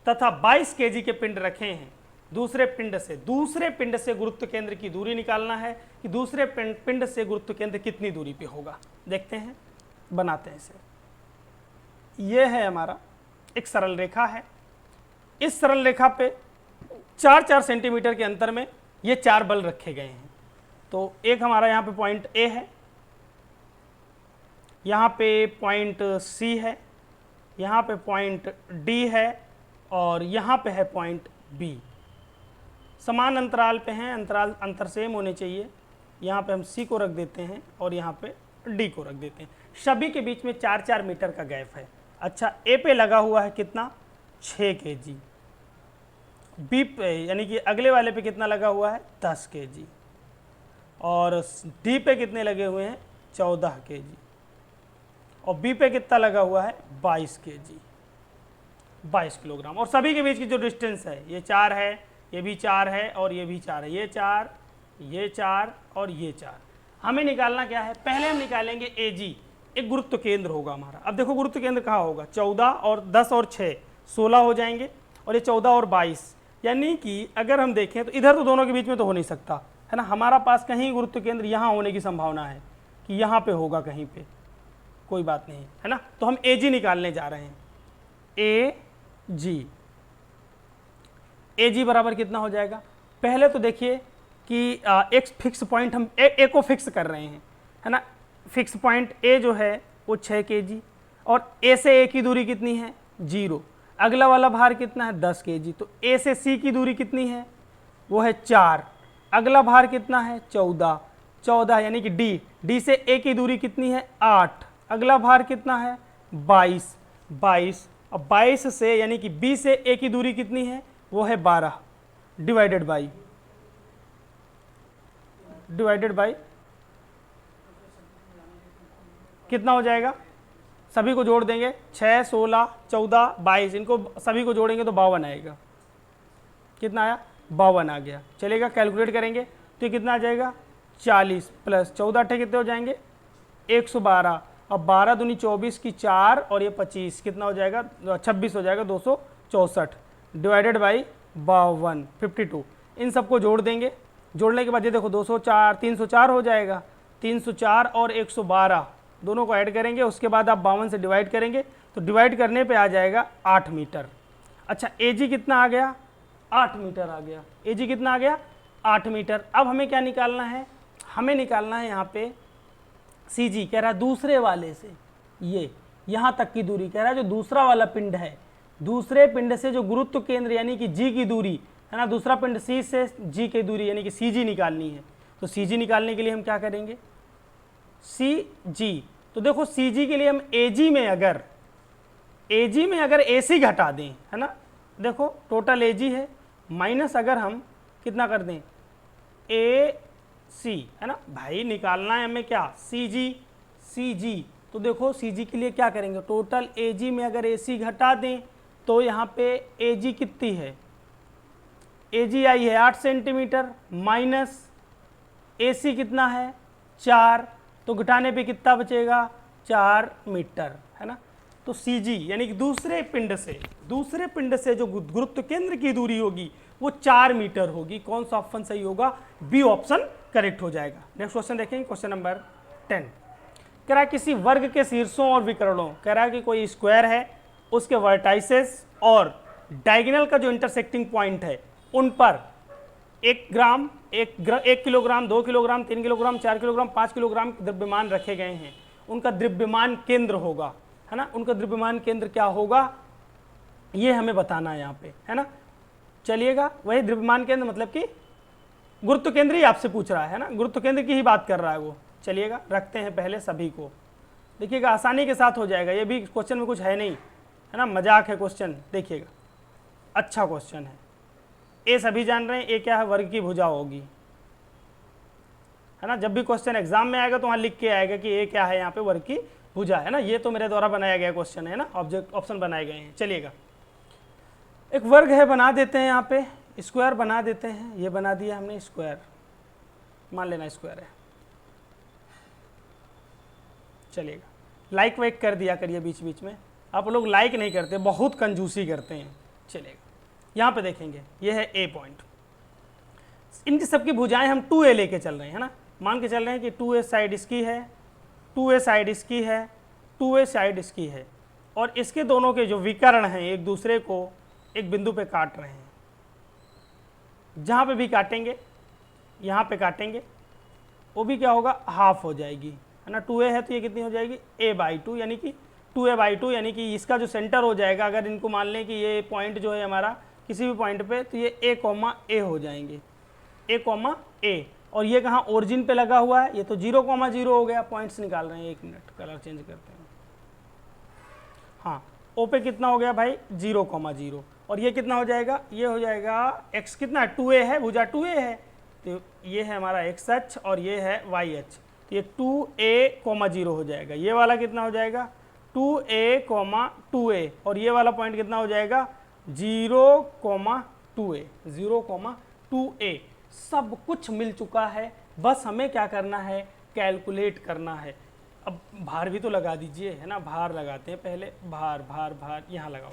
Speaker 1: तथा 22 kg के पिंड रखे हैं। दूसरे पिंड से गुरुत्व केंद्र की दूरी निकालना है कि दूसरे पिंड से गुरुत्व केंद्र कितनी दूरी पे होगा। देखते हैं, बनाते हैं इसे। यह है हमारा एक सरल रेखा है। इस सरल रेखा पे 4-4 सेंटीमीटर के अंतर में ये 4 बल रखे गए हैं। तो एक हमारा यहाँ पे पॉइंट A है, यहाँ पे पॉइंट C है, यहाँ पे पॉइंट D है, और यहाँ पे है पॉइंट B। समान अंतराल पे हैं, अंतर सेम होने चाहिए। यहाँ पे हम C को रख देते हैं और यहाँ पे डी को रख देते हैं। सभी के बीच में 4-4 मीटर का गैप है। अच्छा, ए पे लगा हुआ है कितना, 6 kg। बी पे यानी कि अगले वाले पे कितना लगा हुआ है, 10 kg। और डी पे कितने लगे हुए हैं, 14 kg। और बी पे कितना लगा हुआ है, 22 kg, 22 किलोग्राम। और सभी के बीच की जो डिस्टेंस है, ये 4 है, ये भी 4 है और ये भी 4 है, ये 4, ये 4 और ये 4। हमें निकालना क्या है, पहले हम निकालेंगे एजी, एक गुरुत्व केंद्र होगा हमारा। अब देखो गुरुत्व केंद्र कहाँ होगा, 14 और 10 और 6 16 हो जाएंगे, और ये 14 और 22, यानी कि अगर हम देखें तो इधर तो दोनों के बीच में तो हो नहीं सकता है ना। हमारा पास कहीं गुरुत्व केंद्र यहाँ होने की संभावना है कि यहाँ पे होगा कहीं पे, कोई बात नहीं है ना। तो हम एजी निकालने जा रहे हैं, एजी बराबर कितना हो जाएगा। पहले तो देखिए कि एक फिक्स पॉइंट हम ए को फिक्स कर रहे हैं है ना। फिक्स पॉइंट ए जो है वो 6 kg, और ए से ए की दूरी कितनी है, 0। अगला वाला भार कितना है, 10 kg। तो ए से सी की दूरी कितनी है, वो है 4। अगला भार कितना है, 14 यानी कि डी से ए की दूरी कितनी है, 8। अगला भार कितना है, 22। अब 22 से यानी कि बी से ए की दूरी कितनी है, वो है 12 डिवाइडेड बाई कितना हो जाएगा, सभी को जोड़ देंगे, 6, 16, 14, 22, इनको सभी को जोड़ेंगे तो 52 आएगा। कितना आया, 52 आ गया। चलेगा, कैलकुलेट करेंगे तो ये कितना आ जाएगा, 40 प्लस 14 अट्ठे कितने हो जाएंगे, 112। अब 12 दूनी 24 की 4 और ये 25 कितना हो जाएगा, 26 हो जाएगा, 264 डिवाइडेड बाई 52 52। इन सबको जोड़ देंगे, जोड़ने के बाद ये देखो 204 304 हो जाएगा, 304 और 112 दोनों को ऐड करेंगे, उसके बाद आप 52 से डिवाइड करेंगे तो डिवाइड करने पे आ जाएगा 8 मीटर। अच्छा, एजी कितना आ गया, 8 मीटर आ गया। एजी कितना आ गया, 8 मीटर। अब हमें क्या निकालना है, हमें निकालना है यहाँ पे सी जी, कह रहा है दूसरे वाले से ये यहाँ तक की दूरी, कह रहा है जो दूसरा वाला पिंड है, दूसरे पिंड से जो गुरुत्व केंद्र यानी कि जी की दूरी है ना, दूसरा पिंड सी से जी की दूरी यानी कि सी जी निकालनी है। तो सी जी निकालने के लिए हम क्या करेंगे, सी जी। तो देखो सी जी के लिए हम ए जी में अगर ए सी घटा दें है ना, देखो टोटल ए जी है, माइनस अगर हम कितना कर दें, ए सी है ना भाई, निकालना है हमें क्या, सी जी। तो देखो सी जी के लिए क्या करेंगे, टोटल ए जी में अगर ए सी घटा दें तो यहाँ पे ए जी कितनी है, ए जी आई है 8 सेंटीमीटर, माइनस ए सी कितना है 4, तो घटाने पे कितना बचेगा, 4 मीटर है ना। तो सी जी यानी कि दूसरे पिंड से जो गुरुत्व केंद्र की दूरी होगी वो 4 मीटर होगी। कौन सा ऑप्शन सही होगा, बी ऑप्शन करेक्ट हो जाएगा। नेक्स्ट क्वेश्चन देखेंगे, क्वेश्चन नंबर 10। कह रहा है किसी वर्ग के शीर्षों और विकर्णों, कह रहा है कि कोई स्क्वायर है, उसके वर्टाइसेस और डायगोनल का जो इंटरसेक्टिंग पॉइंट है उन पर 1 ग्राम, 1 kilogram, 2 kilogram, 3 kilogram, 4 kilogram, 5 kilogram द्रव्यमान रखे गए हैं। उनका द्रव्यमान केंद्र होगा है ना, उनका द्रव्यमान केंद्र क्या होगा ये हमें बताना है यहाँ पे है ना। चलिएगा, वही द्रव्यमान केंद्र मतलब कि गुरुत्व केंद्र ही आपसे पूछ रहा है ना, गुरुत्व केंद्र की ही बात कर रहा है वो। चलिएगा, रखते हैं पहले सभी को, देखिएगा आसानी के साथ हो जाएगा, ये भी क्वेश्चन में कुछ है नहीं है ना, मजाक है क्वेश्चन। देखिएगा अच्छा क्वेश्चन है। ए सभी जान रहे हैं, ए क्या है, वर्ग की भुजा होगी है ना। जब भी क्वेश्चन एग्जाम में आएगा तो वहाँ लिख के आएगा कि ए क्या है, यहाँ पे वर्ग की भुजा है ना। ये तो मेरे द्वारा बनाया गया क्वेश्चन है ना, ऑब्जेक्ट ऑप्शन बनाए गए हैं। चलिएगा, एक वर्ग है, बना देते हैं यहाँ पे, स्क्वायर बना देते हैं, ये बना दिया हमने स्क्वायर, मान लेना स्क्वायर है। चलिएगा, लाइक वाइक कर दिया करिए बीच बीच में, आप लोग लाइक नहीं करते, बहुत कंजूसी करते हैं। चलेगा, यहाँ पे देखेंगे ये है ए पॉइंट, इनकी सबकी भुजाएं हम 2a लेके चल रहे हैं ना, मान के चल रहे हैं कि 2a साइड इसकी है, 2a साइड इसकी है, 2a साइड इसकी है, और इसके दोनों के जो विकर्ण हैं एक दूसरे को एक बिंदु पे काट रहे हैं। जहाँ पे भी काटेंगे, यहाँ पे काटेंगे, वो भी क्या होगा, हाफ हो जाएगी है ना। 2a है तो ये कितनी हो जाएगी, a/2, यानी कि 2a/2, यानी कि इसका जो सेंटर हो जाएगा, अगर इनको मान लें कि ये पॉइंट जो है हमारा किसी भी पॉइंट पे, तो ये a, a हो जाएंगे, a, a और ये कहाँ ओरिजिन पे लगा हुआ है, ये तो 0,0 हो गया। पॉइंट्स निकाल रहे हैं, 1 मिनट कलर चेंज करते हैं। हाँ, ओ पे कितना हो गया भाई 0,0 और ये कितना हो जाएगा, ये हो जाएगा x कितना 2a है, भुजा 2a है, तो ये है हमारा x अक्ष और ये है y अक्ष, तो ये 2a,0 हो जाएगा। ये वाला कितना हो जाएगा 2a,2a और ये वाला पॉइंट कितना हो जाएगा 0,2a 0,2a। सब कुछ मिल चुका है, बस हमें क्या करना है, कैलकुलेट करना है। अब भार भी तो लगा दीजिए, है ना, भार लगाते हैं पहले, भार भार भार यहाँ लगाओ।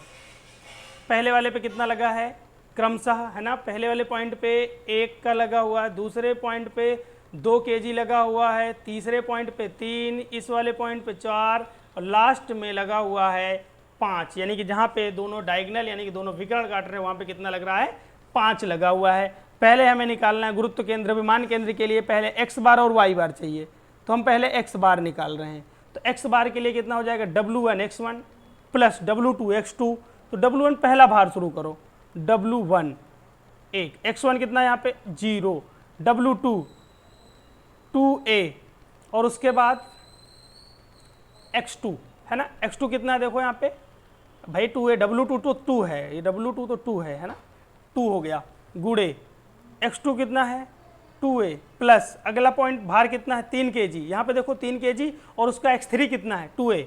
Speaker 1: पहले वाले पे कितना लगा है क्रमशः, है ना, पहले वाले पॉइंट पे 1 का लगा हुआ है, दूसरे पॉइंट पे 2 kg लगा हुआ है, तीसरे पॉइंट पे 3, इस वाले पॉइंट पे 4 और लास्ट में लगा हुआ है 5, यानी कि जहाँ पे दोनों डायगोनल यानी कि दोनों विकर्ण काट रहे हैं वहाँ पे कितना लग रहा है 5 लगा हुआ है। पहले हमें निकालना है गुरुत्व केंद्र विमान केंद्र के लिए, पहले x बार और y बार चाहिए, तो हम पहले x बार निकाल रहे हैं। तो x बार के लिए कितना हो जाएगा W1 x1 plus W2 x2, तो W1 पहला भार शुरू करो, W1 1, x1 कितना यहाँ पे 0, W2 2a और उसके बाद x2, है ना, x2 कितना है देखो यहाँ पे भाई 2a, W2 तो 2 है, ये W2 तो 2 है ना, 2 हो गया, गुड़े x2 कितना है 2a प्लस अगला पॉइंट भार कितना है 3 kg, यहाँ पे देखो 3 kg और उसका x3 कितना है 2a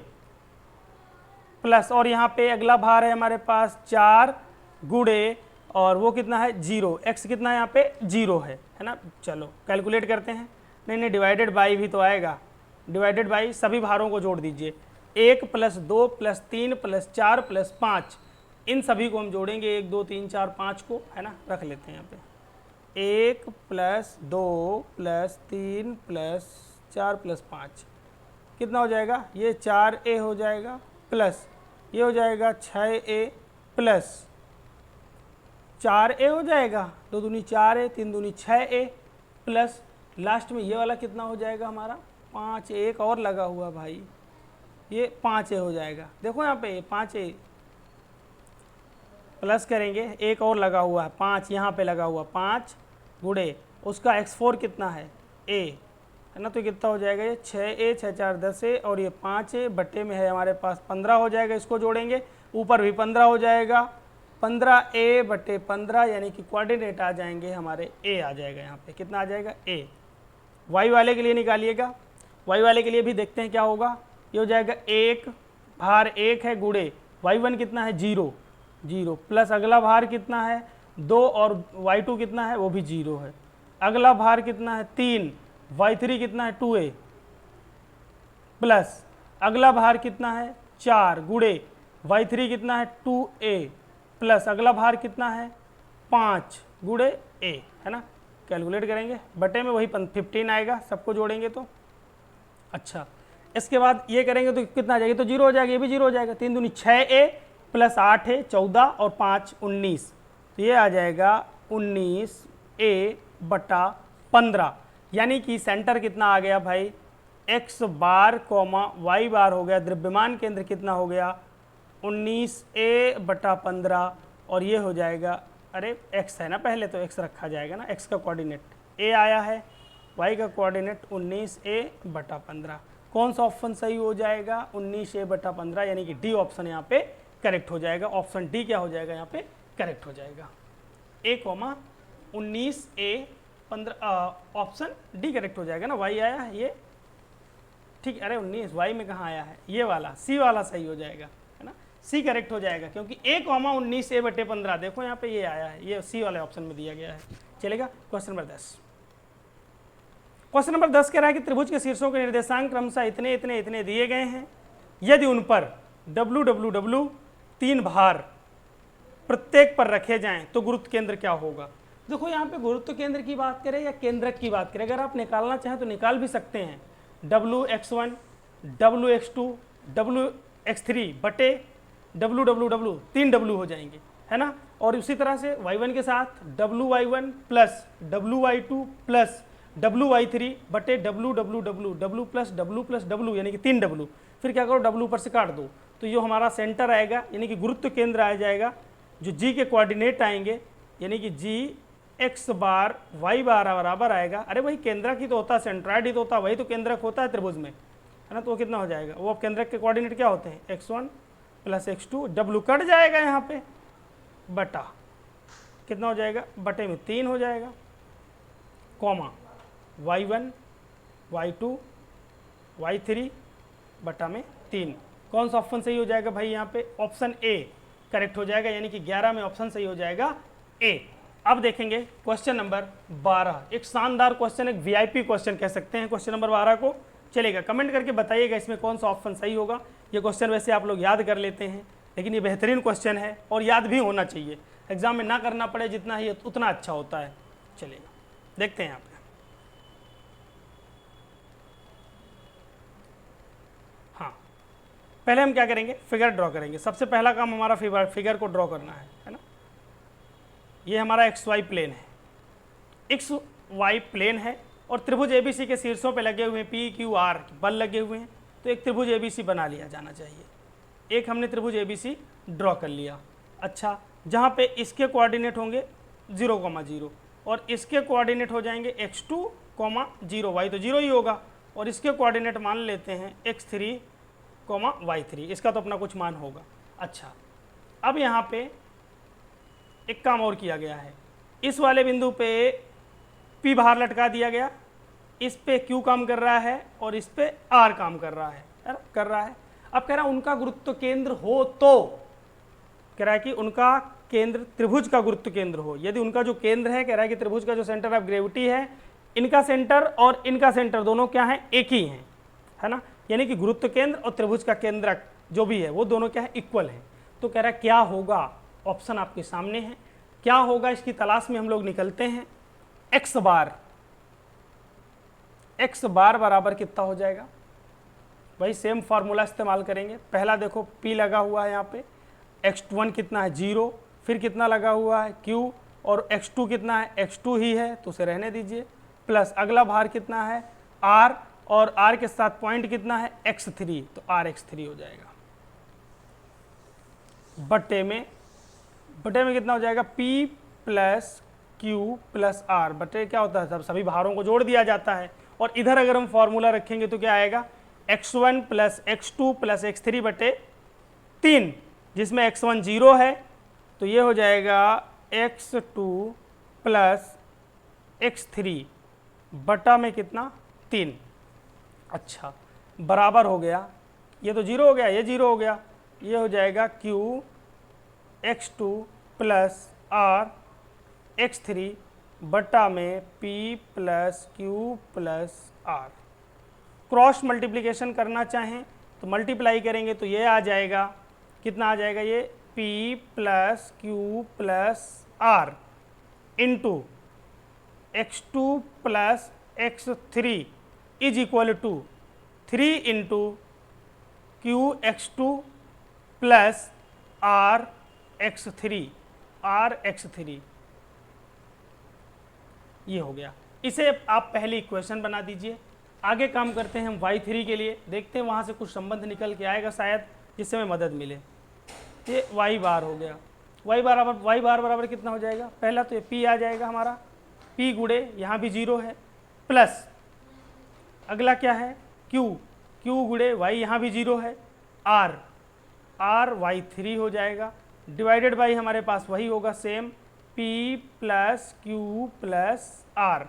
Speaker 1: प्लस और यहाँ पे अगला भार है हमारे पास 4 गुड़े और वो कितना है 0, x कितना है यहाँ पे 0 है ना। चलो कैलकुलेट करते हैं, नहीं डिवाइडेड बाई भी तो आएगा, डिवाइडेड बाई सभी भारों को जोड़ दीजिए, 1 प्लस 2 प्लस 3 प्लस 4 प्लस 5, इन सभी को हम जोड़ेंगे 1 2 3 4 5 को, है ना, रख लेते हैं यहाँ पे 1 प्लस 2 प्लस 3 प्लस 4 प्लस 5 कितना हो जाएगा, ये 4a हो जाएगा प्लस ये हो जाएगा 6a प्लस 4a हो जाएगा, 2 दूनी 4a 3 दूनी 6a प्लस लास्ट में ये वाला कितना हो जाएगा हमारा 5, एक और लगा हुआ भाई, ये 5a हो जाएगा। देखो यहाँ पे 5a प्लस करेंगे, एक और लगा हुआ है 5, यहाँ पे लगा हुआ 5 गुड़े उसका x4 कितना है a, है ना, तो कितना हो जाएगा ये 6a 6 4 10a और ये 5a बट्टे में है हमारे पास 15 हो जाएगा, इसको जोड़ेंगे ऊपर भी 15 हो जाएगा, 15a बट्टे 15 यानी कि कोऑर्डिनेट आ जाएंगे हमारे a आ जाएगा, यहाँ पे कितना आ जाएगा a। y वाले के लिए निकालिएगा, y वाले के लिए भी देखते हैं क्या होगा, ये हो जाएगा 1 भार 1 है गुड़े y1 कितना है 0 0 प्लस अगला भार कितना है 2 और y2 कितना है वो भी 0 है, अगला भार कितना है 3, y3 कितना है 2a प्लस अगला भार कितना है 4 गुड़े y3 कितना है 2a प्लस अगला भार कितना है 5 गुड़े a, है ना, कैलकुलेट करेंगे बटे में वही 15 आएगा, सबको जोड़ेंगे तो। अच्छा इसके बाद ये करेंगे तो कितना आ जाएगा, तो 0 हो जाएगा, ये भी 0 हो जाएगा, 3 दूनी 6a प्लस 8a 14 और 5 19, तो ये आ जाएगा 19a बटा 15, यानी कि सेंटर कितना आ गया भाई x बार कॉमा y बार हो गया, द्रव्यमान केंद्र कितना हो गया 19a बटा 15 और ये हो जाएगा, अरे x है ना पहले तो x रखा जाएगा ना, x का कोऑर्डिनेट a आया है, y का कोऑर्डिनेट 19a बटा 15, कौन सा ऑप्शन सही हो जाएगा 19a बटा 15, यानी कि डी ऑप्शन यहाँ पे करेक्ट हो जाएगा, ऑप्शन डी क्या हो जाएगा यहाँ पे करेक्ट हो जाएगा, a, 19a 15 option D correct हो जाएगा ना, y आया है ये ठीक, अरे 19 y में कहाँ आया है, ये वाला c वाला सही हो जाएगा, है ना, c करेक्ट हो जाएगा क्योंकि a, 19a बटे 15 देखो यहाँ पे ये आया है, ये c वाले ऑप्शन में दिया गया है। चलेगा क्वेश्चन नंबर 10, क्वेश्चन नंबर 10 कह रहा है कि त्रिभुज के शीर्षों के निर्देशांक क्रमशः इतने इतने इतने दिए गए हैं, यदि उन पर WWW 3 भार प्रत्येक पर रखे जाएं तो गुरुत्व केंद्र क्या होगा। देखो यहाँ पे गुरुत्व केंद्र की बात करें या केंद्रक की बात करें, अगर आप निकालना चाहें तो निकाल भी सकते हैं, WX1 WX2 WX3 बटे WWW 3 W हो जाएंगे, है ना, और उसी तरह से y1 के साथ WY1 plus WY2 plus WY3 बटे WWW W प्लस W यानी कि 3 W, फिर क्या करो W पर से काट दो, तो ये हमारा सेंटर आएगा यानी कि गुरुत्व केंद्र आ जाएगा, जो G के कोऑर्डिनेट आएंगे यानी कि G एक्स बार वाई बार बराबर आएगा, अरे भाई केंद्रक ही तो होता है, सेंट्राइड ही तो होता है, वही तो केंद्रक होता है त्रिभुज में, है ना। तो वो कितना हो जाएगा, वो अब केंद्रक के कोऑर्डिनेट क्या होते हैं, x1 plus x2, W cut जाएगा यहाँ पे, बटा कितना हो जाएगा, बटे में 3 हो जाएगा, कॉमा y1 y2 y3 बटा में 3। कौन सा ऑप्शन सही हो जाएगा भाई, यहाँ पे ऑप्शन ए करेक्ट हो जाएगा, यानी कि 11 में ऑप्शन सही हो जाएगा ए। अब देखेंगे क्वेश्चन नंबर 12, एक शानदार क्वेश्चन, एक वीआईपी क्वेश्चन कह सकते हैं क्वेश्चन नंबर 12 को। चलेगा, कमेंट करके बताइएगा इसमें कौन सा ऑप्शन सही होगा। ये क्वेश्चन वैसे आप लोग याद कर लेते हैं, लेकिन ये बेहतरीन क्वेश्चन है और याद भी होना चाहिए, एग्जाम में ना करना पड़े जितना ही उतना अच्छा होता है। चलेगा, देखते हैं यहाँ पे। हाँ, पहले हम क्या करेंगे, फिगर ड्रॉ करेंगे। सबसे पहला काम हमारा फिगर को ड्रॉ करना है ना। ये हमारा एक्स वाई प्लेन है, एक्स वाई प्लेन है और त्रिभुज एबीसी के शीर्षों पे लगे हुए हैं पी क्यू आर बल लगे हुए हैं, तो एक त्रिभुज एबीसी बना लिया जाना चाहिए। एक हमने त्रिभुज एबीसी ड्रॉ कर लिया। अच्छा, जहाँ पे इसके कोऑर्डिनेट होंगे 0,0 और इसके कोऑर्डिनेट हो जाएंगे x2, 0, y तो 0 ही होगा, और इसके कोऑर्डिनेट मान लेते हैं x3, y3, इसका तो अपना कुछ मान होगा। अच्छा, अब यहाँ पे एक काम और किया गया है, इस वाले बिंदु पे P बाहर लटका दिया गया, इस पे Q काम कर रहा है और इस पे R काम कर रहा है अब कह रहा है उनका गुरुत्व केंद्र हो, तो कह रहा है कि उनका केंद्र त्रिभुज का गुरुत्व केंद्र हो। यदि उनका जो केंद्र है, कह रहा है कि त्रिभुज का जो सेंटर ऑफ ग्रेविटी है, इनका सेंटर और इनका सेंटर दोनों क्या है, एक ही हैं, है ना। यानी कि गुरुत्व केंद्र और त्रिभुज का केंद्रक जो भी है वो दोनों क्या है, इक्वल है। तो कह रहा है क्या होगा, ऑप्शन आपके सामने है, क्या होगा इसकी तलाश में हम लोग निकलते हैं। एक्स बार बराबर कितना हो जाएगा भाई, सेम फार्मूला इस्तेमाल करेंगे। पहला देखो P लगा हुआ है यहाँ पे, x1 कितना है 0, फिर कितना लगा हुआ है Q, और x2 कितना है, x2 ही है तो उसे रहने दीजिए, प्लस अगला भार कितना है R, और R के साथ पॉइंट कितना है x3, तो RX3 हो जाएगा। बटे में कितना हो जाएगा, P plus Q plus R, बटे क्या होता है, सभी भारों को जोड़ दिया जाता है। और इधर अगर हम फॉर्मूला रखेंगे तो क्या आएगा, x1 plus x2 plus x3 बटे 3, जिसमें x1 0 है तो ये हो जाएगा x2 प्लस x3 बटा में कितना 3। अच्छा, बराबर हो गया, ये तो 0 हो गया, ये 0 हो गया, ये हो जाएगा Q x2 plus R x3 बटा में P plus Q plus R। Cross multiplication करना चाहें तो मल्टीप्लाई करेंगे तो ये आ जाएगा, कितना आ जाएगा, ये P plus Q plus R into x2 plus x3 is equal to 3 into Q x2 plus R x3 ये हो गया। इसे आप पहली इक्वेशन बना दीजिए। आगे काम करते हैं हम y3 के लिए, देखते हैं वहाँ से कुछ संबंध निकल के आएगा शायद, जिससे हमें मदद मिले। ये y बार हो गया, y बार बराबर कितना हो जाएगा, पहला तो ये p आ जाएगा हमारा, p गुड़े यहाँ भी 0 है, प्लस अगला क्या है q गुड़े y यहाँ भी 0 है, r y3 हो जाएगा, डिवाइडेड बाई हमारे पास वही होगा same P plus Q plus R।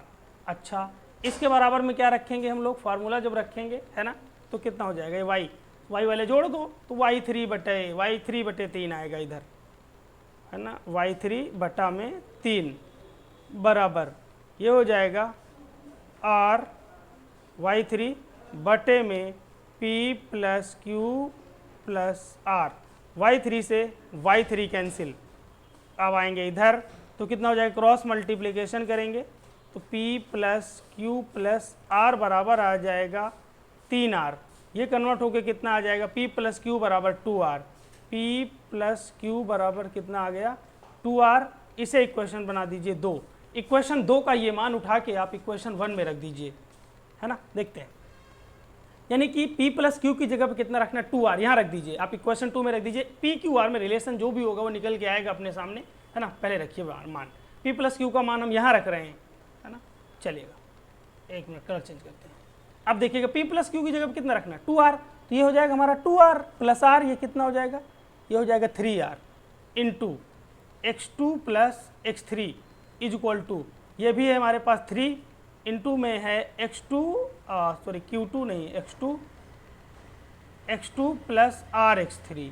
Speaker 1: अच्छा, इसके बराबर में क्या रखेंगे हम लोग, फार्मूला जब रखेंगे, है ना, तो कितना हो जाएगा, ये y वाले जोड़ दो तो y3 बटे 3 आएगा इधर, है ना, y3 बटा में 3 बराबर ये हो जाएगा R y3 बटे में P plus Q plus R। y3 से y3 कैंसिल, अब आएंगे इधर तो कितना हो जाएगा, क्रॉस मल्टीप्लिकेशन करेंगे तो P plus Q plus R बराबर आ जाएगा 3R। ये कन्वर्ट होके कितना आ जाएगा, P प्लस Q बराबर 2R, P प्लस Q बराबर कितना आ गया 2R। इसे इक्वेशन बना दीजिए 2। इक्वेशन 2 का ये मान उठा के आप इक्वेशन 1 में रख दीजिए, है ना, देखते हैं। यानी कि P प्लस Q की जगह पे कितना रखना है 2R, यहाँ रख दीजिए, आप इक्वेशन 2 में रख दीजिए। P Q R में रिलेशन जो भी होगा वो निकल के आएगा अपने सामने, है ना। पहले रखिए मान, P प्लस क्यू का मान हम यहाँ रख रहे हैं, है ना। चलिएगा, एक मिनट कलर चेंज करते हैं। अब देखिएगा P प्लस क्यू की जगह पर कितना रखना है, 2R, तो ये हो जाएगा हमारा 2R प्लस R, ये कितना हो जाएगा, ये हो जाएगा 3R into x2 plus x3 is equal to, ये भी है हमारे पास 3 इंटू में है x2 सॉरी Q2 नहीं, x2 प्लस RX3,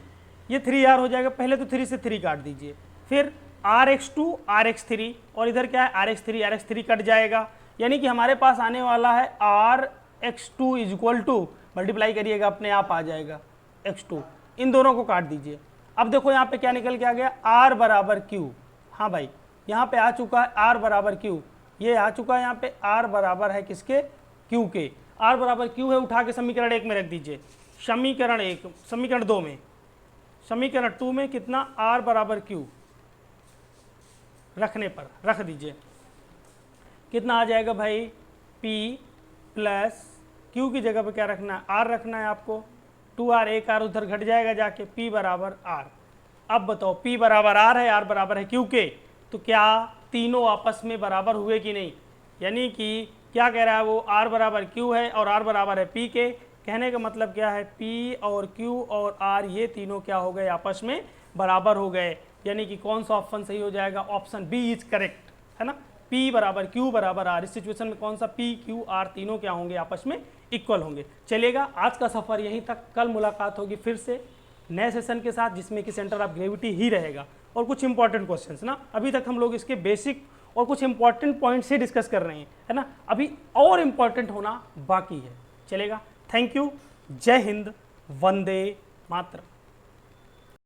Speaker 1: ये 3R हो जाएगा। पहले तो 3 से 3 काट दीजिए, फिर RX2 RX3 और इधर क्या है RX3 कट जाएगा, यानी कि हमारे पास आने वाला है RX2 is equal to, multiply करिएगा अपने आप आ जाएगा x2, इन दोनों को काट दीजिए। अब देखो यहाँ पे क्या निकल के आ गया, R बराबर Q, हाँ भाई यहाँ पे आ चुका है R बराबर Q, ये आ चुका है यहाँ पे R बराबर है किसके, Q के। R बराबर Q है, उठा के समीकरण 1 में रख दीजिए, समीकरण 1, समीकरण 2 में, समीकरण 2 में कितना R बराबर Q रखने पर रख दीजिए, कितना आ जाएगा भाई, P प्लस Q की जगह पे क्या रखना है, R रखना है आपको, 2R, एक R उधर घट जाएगा जाके, P बराबर R। अब बताओ P बराबर R है, R बराबर है Q के, तो क्या तीनों आपस में बराबर हुए कि नहीं, यानी कि क्या कह रहा है वो, R बराबर Q है और R बराबर है P के, कहने का मतलब क्या है, P और Q और R ये तीनों क्या हो गए, आपस में बराबर हो गए, यानी कि कौन सा ऑप्शन सही हो जाएगा, ऑप्शन बी इज करेक्ट, है ना। P बराबर Q बराबर R, इस सिचुएशन में कौन सा P Q R तीनों क्या होंगे, आपस में इक्वल होंगे। चलेगा, आज का सफ़र यहीं तक, कल मुलाकात होगी फिर से नए सेशन के साथ, जिसमें कि सेंटर ऑफ ग्रेविटी ही रहेगा और कुछ इंपॉर्टेंट क्वेश्चंस ना। अभी तक हम लोग इसके बेसिक और कुछ इंपॉर्टेंट पॉइंट्स ही डिस्कस कर रहे हैं, है ना, अभी और इंपॉर्टेंट होना बाकी है। चलेगा, थैंक यू, जय हिंद, वंदे मातरम।